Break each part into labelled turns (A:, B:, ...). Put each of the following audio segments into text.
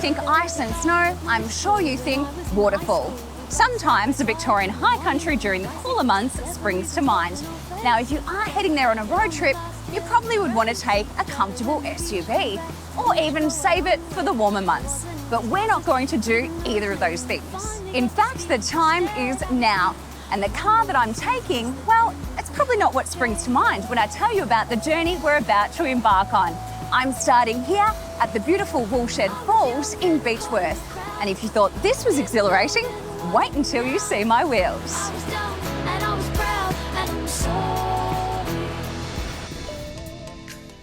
A: think ice and snow, I'm sure you think waterfall. Sometimes the Victorian High Country during the cooler months springs to mind. Now, if you are heading there on a road trip, you probably would want to take a comfortable SUV or even save it for the warmer months. But we're not going to do either of those things. In fact, the time is now. And the car that I'm taking, well, it's probably not what springs to mind when I tell you about the journey we're about to embark on. I'm starting here at the beautiful Woolshed Falls in Beechworth. And if you thought this was exhilarating, wait until you see my wheels.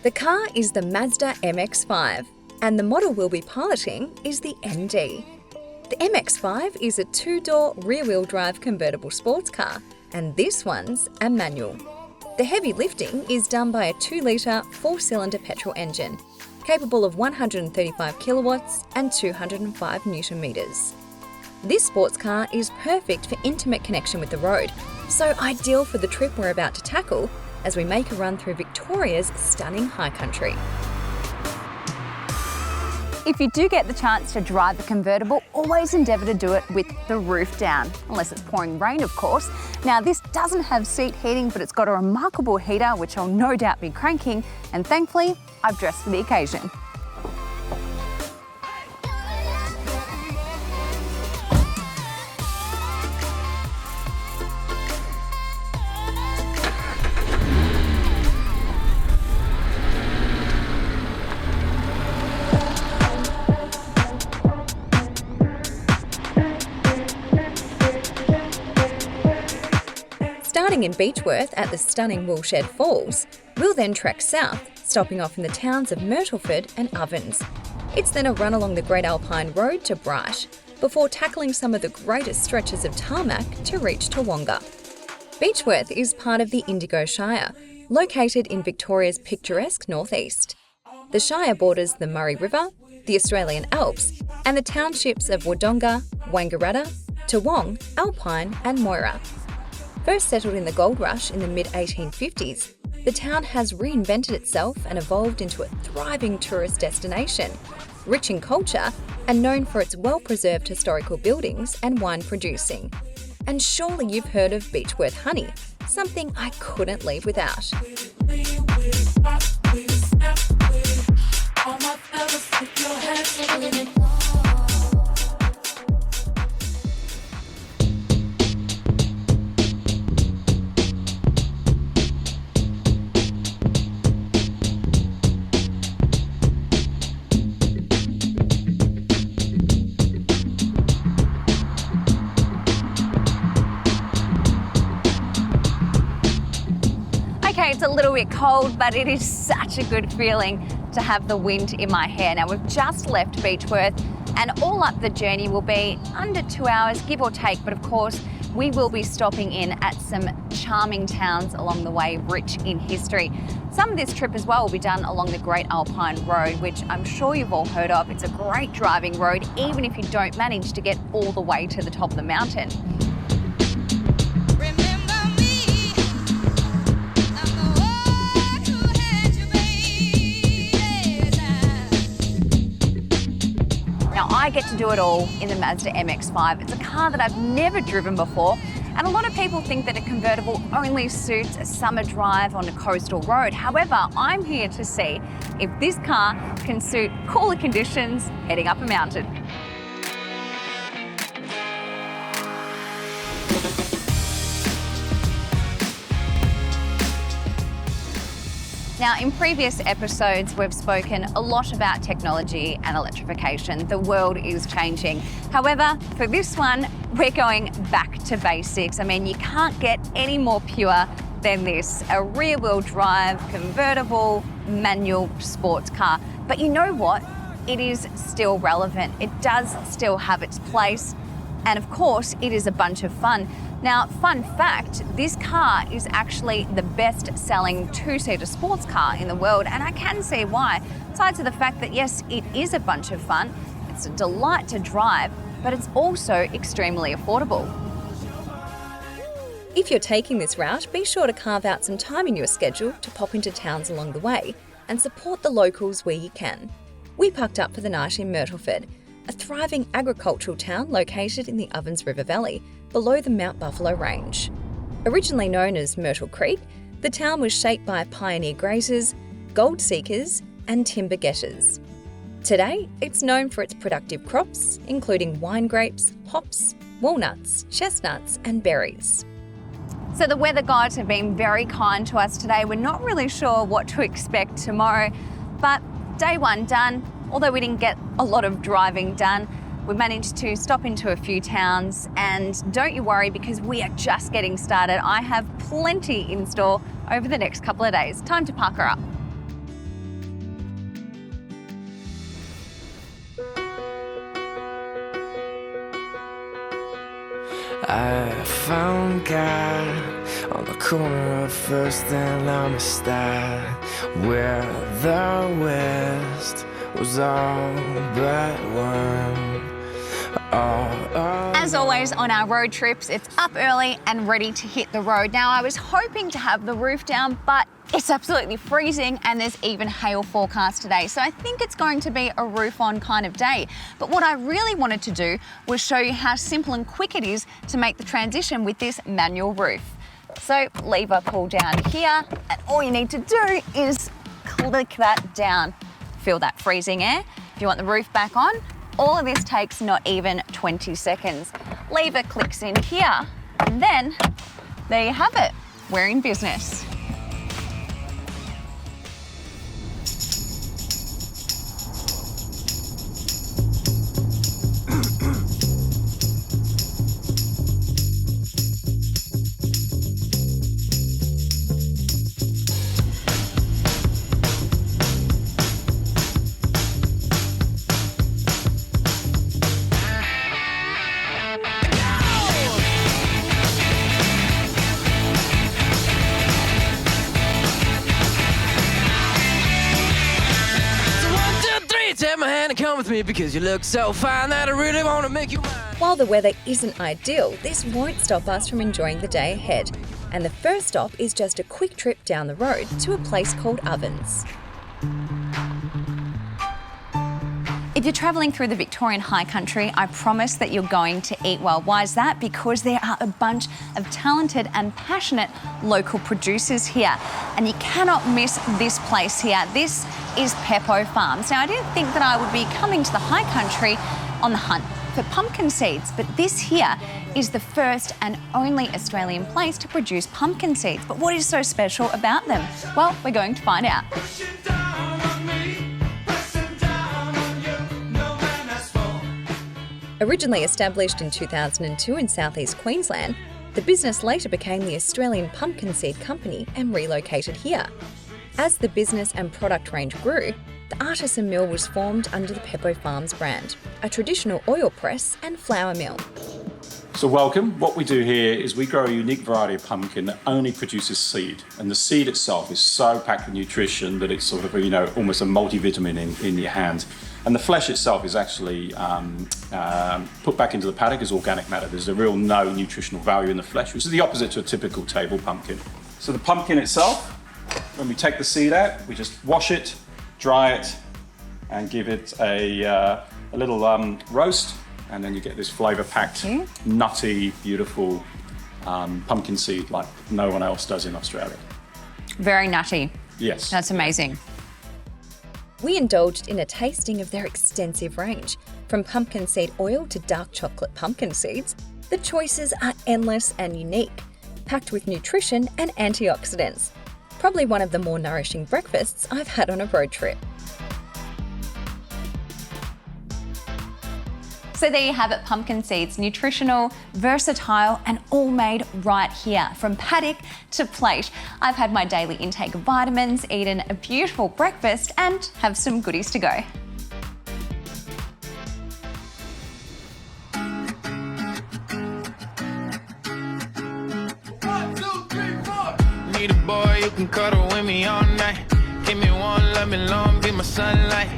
A: The car is the Mazda MX-5, and the model we'll be piloting is the MD. The MX-5 is a two-door rear-wheel drive convertible sports car, and this one's a manual. The heavy lifting is done by a 2-litre 4-cylinder petrol engine, capable of 135 kilowatts and 205 newton metres. This sports car is perfect for intimate connection with the road, so ideal for the trip we're about to tackle as we make a run through Victoria's stunning high country. If you do get the chance to drive the convertible, always endeavour to do it with the roof down, unless it's pouring rain, of course. Now, this doesn't have seat heating, but it's got a remarkable heater, which I'll no doubt be cranking, and thankfully, I've dressed for the occasion. Starting in Beechworth at the stunning Woolshed Falls, we'll then trek south, stopping off in the towns of Myrtleford and Ovens. It's then a run along the Great Alpine Road to Bright, before tackling some of the greatest stretches of tarmac to reach Toowoomba. Beechworth is part of the Indigo Shire, located in Victoria's picturesque northeast. The Shire borders the Murray River, the Australian Alps, and the townships of Wodonga, Wangaratta, Toowong, Alpine and Moira. First settled in the gold rush in the mid-1850s, the town has reinvented itself and evolved into a thriving tourist destination, rich in culture and known for its well-preserved historical buildings and wine producing. And surely you've heard of Beechworth honey, something I couldn't leave without. Okay, it's a little bit cold, but it is such a good feeling to have the wind in my hair. Now, we've just left Beechworth, and all up the journey will be under 2 hours, give or take, but of course, we will be stopping in at some charming towns along the way, rich in history. Some of this trip as well will be done along the Great Alpine Road, which I'm sure you've all heard of. It's a great driving road, even if you don't manage to get all the way to the top of the mountain. I get to do it all in the Mazda MX-5. It's a car that I've never driven before, and a lot of people think that a convertible only suits a summer drive on a coastal road. However, I'm here to see if this car can suit cooler conditions heading up a mountain. Now, in previous episodes, we've spoken a lot about technology and electrification. The world is changing. However, for this one, we're going back to basics. I mean, you can't get any more pure than this. A rear-wheel drive, convertible, manual sports car. But you know what? It is still relevant. It does still have its place. And of course, it is a bunch of fun. Now, fun fact, this car is actually the best-selling two-seater sports car in the world, and I can see why. Aside to the fact that, yes, it is a bunch of fun, it's a delight to drive, but it's also extremely affordable. If you're taking this route, be sure to carve out some time in your schedule to pop into towns along the way and support the locals where you can. We parked up for the night in Myrtleford, a thriving agricultural town located in the Ovens River Valley, below the Mount Buffalo Range. Originally known as Myrtle Creek, the town was shaped by pioneer grazers, gold seekers, and timber getters. Today, it's known for its productive crops, including wine grapes, hops, walnuts, chestnuts, and berries.
B: So the weather gods have been very kind to us today. We're not really sure what to expect tomorrow, but day one done. Although we didn't get a lot of driving done, we managed to stop into a few towns, and don't you worry because we are just getting started. I have plenty in store over the next couple of days. Time to pucker up.
C: I found God on the corner of First and Amistad, where the West was all but one.
B: As always on our road trips, it's up early and ready to hit the road. Now, I was hoping to have the roof down, but it's absolutely freezing and there's even hail forecast today. So I think it's going to be a roof on kind of day. But what I really wanted to do was show you how simple and quick it is to make the transition with this manual roof. So lever pull down here, and all you need to do is click that down. Feel that freezing air. If you want the roof back on, all of this takes not even 20 seconds. Lever clicks in here, and then there you have it. We're in business.
C: Take my hand and come with me because you look so fine that I really want to make you mine.
A: While the weather isn't ideal, this won't stop us from enjoying the day ahead. And the first stop is just a quick trip down the road to a place called Ovens.
B: If you're travelling through the Victorian High Country, I promise that you're going to eat well. Why is that? Because there are a bunch of talented and passionate local producers here. And you cannot miss this place here. This is Peppo Farms. Now, I didn't think that I would be coming to the High Country on the hunt for pumpkin seeds, but this here is the first and only Australian place to produce pumpkin seeds. But what is so special about them? Well, we're going to find out.
A: Originally established in 2002 in southeast Queensland, the business later became the Australian Pumpkin Seed Company and relocated here. As the business and product range grew, the artisan mill was formed under the Peppo Farms brand, a traditional oil press and flour mill.
D: So welcome. What we do here is we grow a unique variety of pumpkin that only produces seed. And the seed itself is so packed with nutrition that it's sort of, almost a multivitamin in your hand. And the flesh itself is actually put back into the paddock as organic matter. There's a real no nutritional value in the flesh, which is the opposite to a typical table pumpkin. So the pumpkin itself, when we take the seed out, we just wash it, dry it, and give it a little roast. And then you get this flavour-packed, nutty, beautiful pumpkin seed like no one else does in Australia.
B: Very nutty.
D: Yes.
B: That's amazing.
A: We indulged in a tasting of their extensive range. From pumpkin seed oil to dark chocolate pumpkin seeds, the choices are endless and unique, packed with nutrition and antioxidants. Probably one of the more nourishing breakfasts I've had on a road trip.
B: So there you have it, pumpkin seeds, nutritional, versatile, and all made right here, from paddock to plate. I've had my daily intake of vitamins, eaten a beautiful breakfast, and have some goodies to go.
C: Need a boy you can cuddle with me all night. Give me one, let me long, be my sunlight.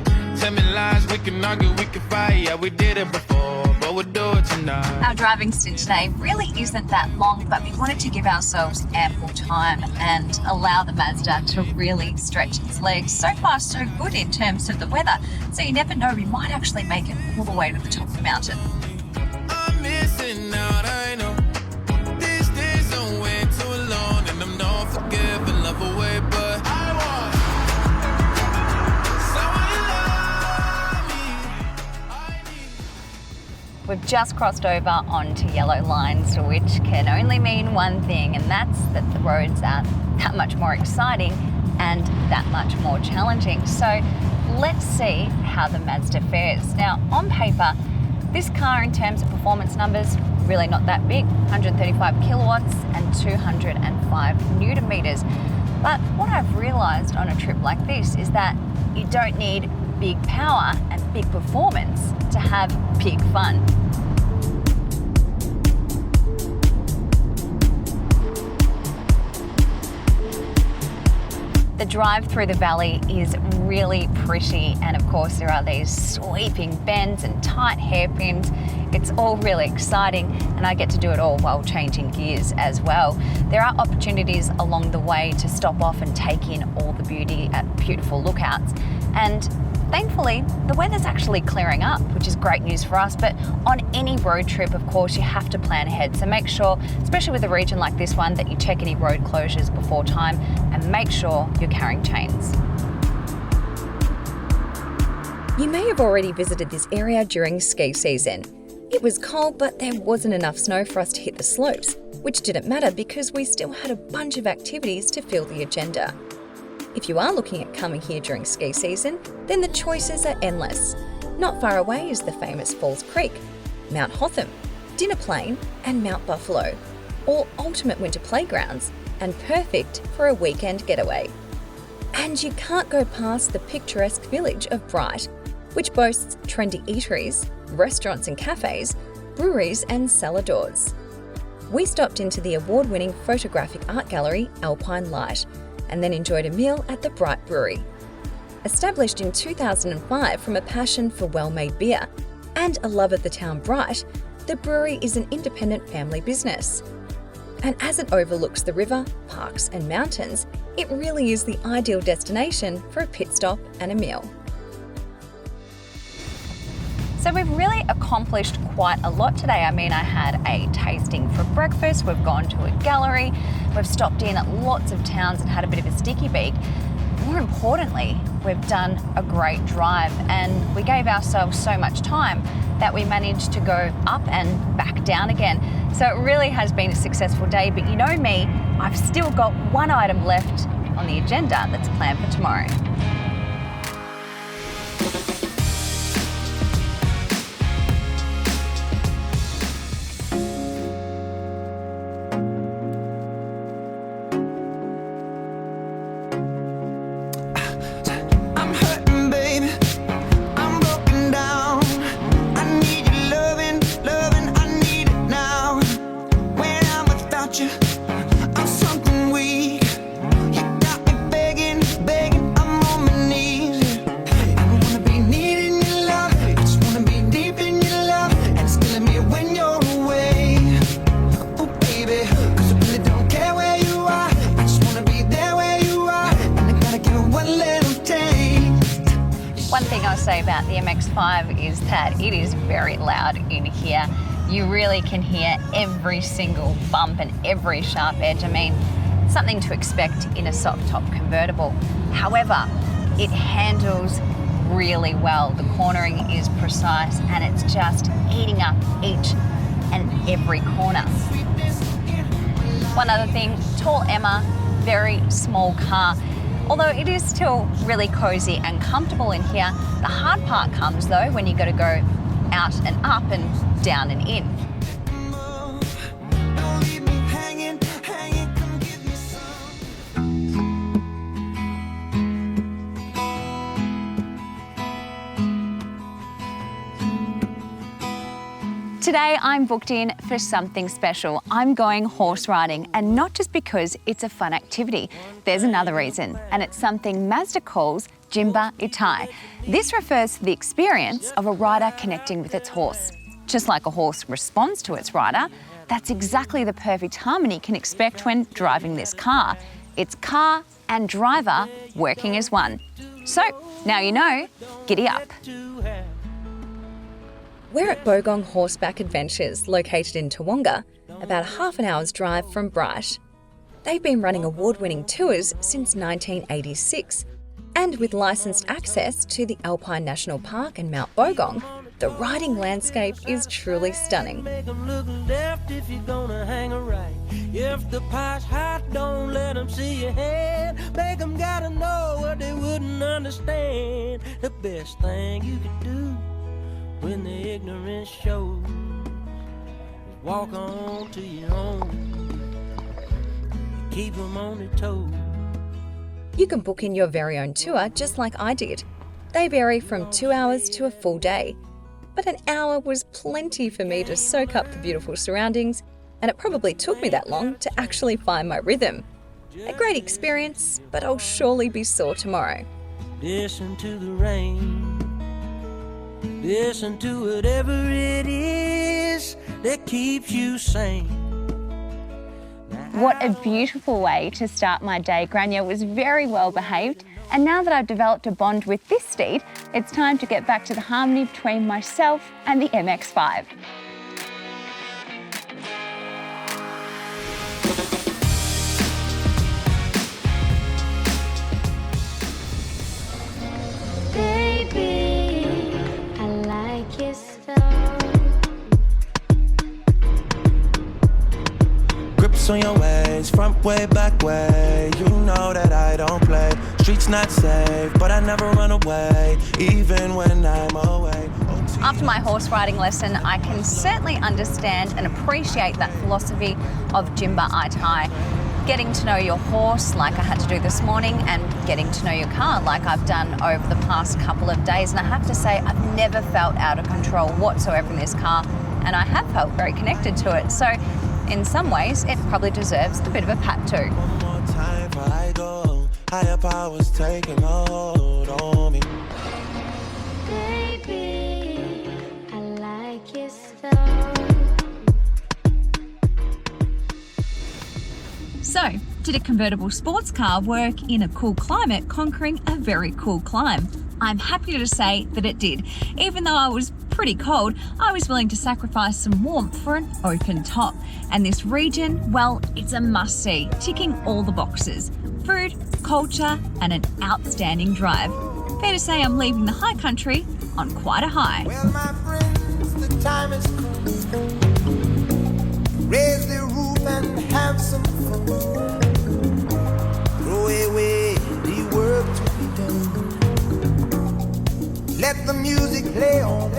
E: tell me lies, we can argue, we can fight. Yeah, we did it before, but we'll do it tonight.
B: Our driving stint today really isn't that long, but we wanted to give ourselves ample time and allow the Mazda to really stretch its legs. So far, so good in terms of the weather. So you never know, we might actually make it all the way to the top of the mountain.
E: I'm missing out, I know. These days I went too alone, and I'm not forgiving, love away, but I want someone to love me. I need.
B: We've just crossed over onto yellow lines, which can only mean one thing, and that's that the roads are that much more exciting and that much more challenging. So let's see how the Mazda fares. Now, on paper, this car in terms of performance numbers, really not that big, 135 kilowatts and 205 Newton meters. But what I've realized on a trip like this is that you don't need big power and big performance to have big fun. The drive through the valley is really pretty, and of course there are these sweeping bends and tight hairpins. It's all really exciting, and I get to do it all while changing gears as well. There are opportunities along the way to stop off and take in all the beauty at beautiful lookouts, and thankfully the weather's actually clearing up, which is great news for us. But on any road trip, of course, you have to plan ahead, so make sure, especially with a region like this one, that you check any road closures before time and make sure you're carrying chains.
A: You may have already visited this area during ski season. It was cold, but there wasn't enough snow for us to hit the slopes, which didn't matter because we still had a bunch of activities to fill the agenda. If you are looking at coming here during ski season, then the choices are endless. Not far away is the famous Falls Creek, Mount Hotham, Dinner Plain and Mount Buffalo, all ultimate winter playgrounds and perfect for a weekend getaway. And you can't go past the picturesque village of Bright, which boasts trendy eateries, restaurants and cafes, breweries and cellar doors. We stopped into the award-winning photographic art gallery Alpine Light and then enjoyed a meal at the Bright Brewery. Established in 2005 from a passion for well-made beer and a love of the town Bright, the brewery is an independent family business. And as it overlooks the river, parks and mountains, it really is the ideal destination for a pit stop and a meal.
B: So we've really accomplished quite a lot today. I mean, I had a tasting for breakfast, we've gone to a gallery, we've stopped in at lots of towns and had a bit of a sticky beak. More importantly, we've done a great drive, and we gave ourselves so much time that we managed to go up and back down again. So it really has been a successful day, but you know me, I've still got one item left on the agenda that's planned for tomorrow. Say about the MX-5 is that it is very loud in here. You really can hear every single bump and every sharp edge. I mean, something to expect in a soft top convertible. However, it handles really well. The cornering is precise and it's just eating up each and every corner. One other thing, tall Emma, very small car. Although it is still really cozy and comfortable in here, the hard part comes though when you got to go out and up and down and in. Today I'm booked in for something special. I'm going horse riding, and not just because it's a fun activity. There's another reason, and it's something Mazda calls Jimba Itai. This refers to the experience of a rider connecting with its horse. Just like a horse responds to its rider, that's exactly the perfect harmony you can expect when driving this car. It's car and driver working as one. So, now you know, giddy up.
A: We're at Bogong Horseback Adventures, located in Toowoomba, about half an hour's drive from Bright. They've been running award-winning tours since 1986, and with licensed access to the Alpine National Park and Mount Bogong, the riding landscape is truly stunning.
F: Make 'em look left if you're gonna hang a right. If the pot's hot, don't let 'em see your hand. Make 'em gotta know what they wouldn't understand. The best thing you can do when the ignorance shows is walk on to your own. Keep 'em on their toes.
A: You can book in your very own tour just like I did. They vary from 2 hours to a full day. But an hour was plenty for me to soak up the beautiful surroundings, and it probably took me that long to actually find my rhythm. A great experience, but I'll surely be sore tomorrow.
F: Listen to the rain. Listen to whatever it is that keeps you sane.
B: What a beautiful way to start my day. Grania was very well behaved. And now that I've developed a bond with this steed, it's time to get back to the harmony between myself and the MX-5.
G: Baby, I like your style.
F: Grips on your ways, front way, back way. You know that I don't play. Streets not safe, but I never run away, even when I'm away.
B: After my horse riding lesson, I can certainly understand and appreciate that philosophy of Jimba Itai. Getting to know your horse like I had to do this morning, and getting to know your car like I've done over the past couple of days. And I have to say, I've never felt out of control whatsoever in this car, and I have felt very connected to it. So in some ways, it probably deserves a bit of a pat too.
F: One more time before I go. Higher powers taking hold on me.
G: Baby, I like your style.
A: So, did a convertible sports car work in a cool climate, conquering a very cool climb? I'm happy to say that it did. Even though I was pretty cold, I was willing to sacrifice some warmth for an open top. And this region, well, it's a must-see, ticking all the boxes. Food, culture, and an outstanding drive. Fair to say I'm leaving the high country on quite a high.
H: Well, my friends, the time has come. Raise the roof and have some fun. Throw away the work to be done. Let the music play on.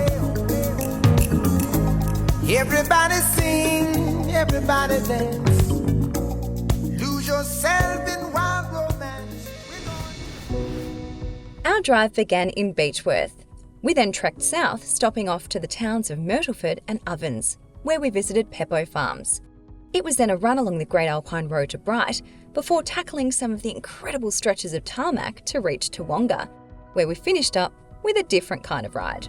H: Everybody sing, everybody dance. Lose yourself in wild romance.
A: Our drive began in Beechworth. We then trekked south, stopping off to the towns of Myrtleford and Ovens, where we visited Peppo Farms. It was then a run along the Great Alpine Road to Bright, before tackling some of the incredible stretches of tarmac to reach Toowoomba, where we finished up with a different kind of ride.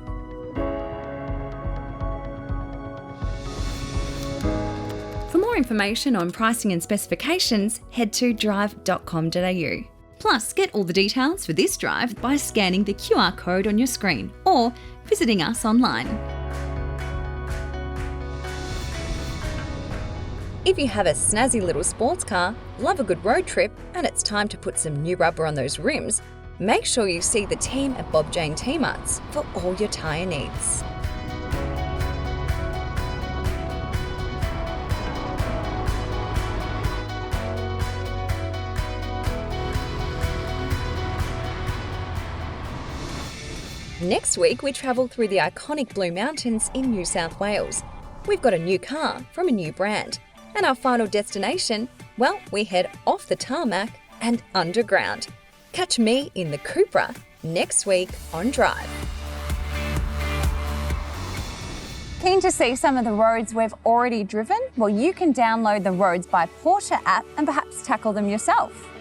A: For more information on pricing and specifications, head to drive.com.au. Plus, get all the details for this drive by scanning the QR code on your screen or visiting us online. If you have a snazzy little sports car, love a good road trip, and it's time to put some new rubber on those rims, make sure you see the team at Bob Jane T-Marts for all your tyre needs. Next week, we travel through the iconic Blue Mountains in New South Wales. We've got a new car from a new brand. And our final destination, well, we head off the tarmac and underground. Catch me in the Cupra next week on Drive.
B: Keen to see some of the roads we've already driven? Well, you can download the Roads by Porsche app and perhaps tackle them yourself.